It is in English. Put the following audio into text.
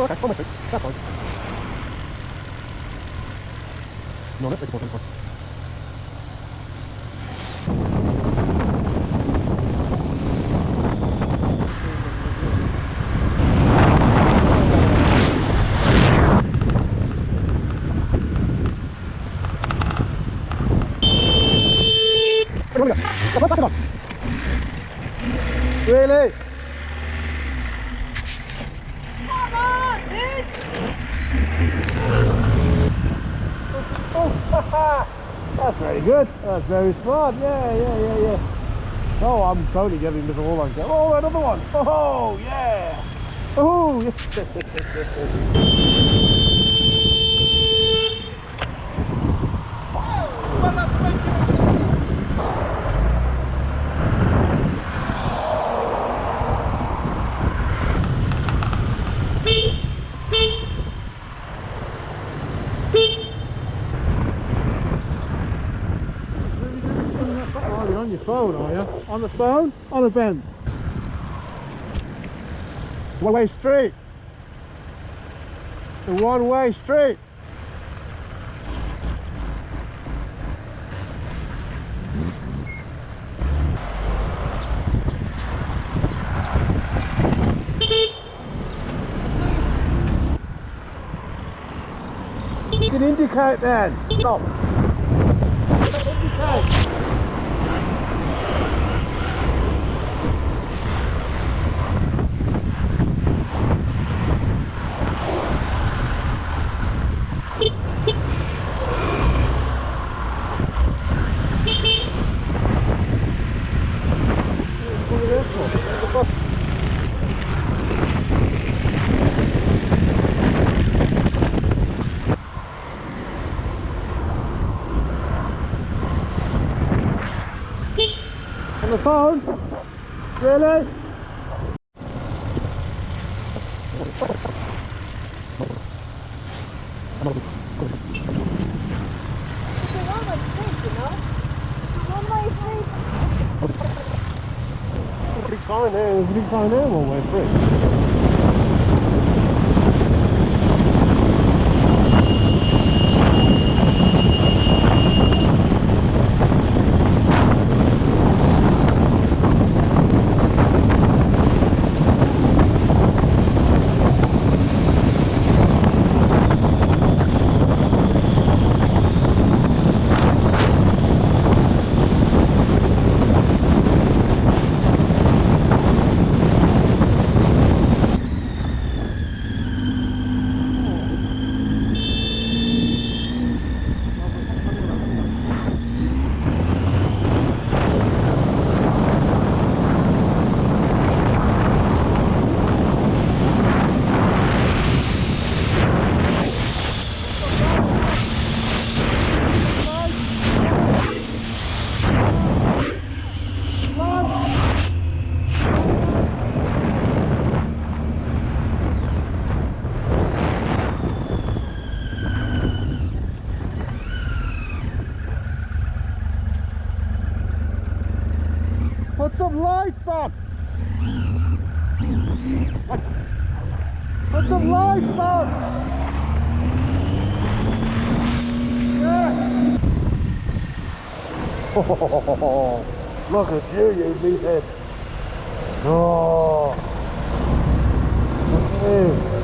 Oh, okay, on my feet. That's fine. No, let's make it more. Really? Come on, dude! Oh, that's very good. That's very smart. Yeah. Oh, I'm totally getting this all on. Oh, another one. Oh, yeah. Oh, yes. Oh, you're on your phone, are you? On the phone? On a bend? One-way street. The one-way street. You can indicate then. Stop. Indicate. On the phone? Really? It's a one-way street, you know? One-way street. Big sign there. There's a big sign there. One-way street. Put some lights on! Put some lights on! Yeah! Oh, look at you meathead! Oh, look at him!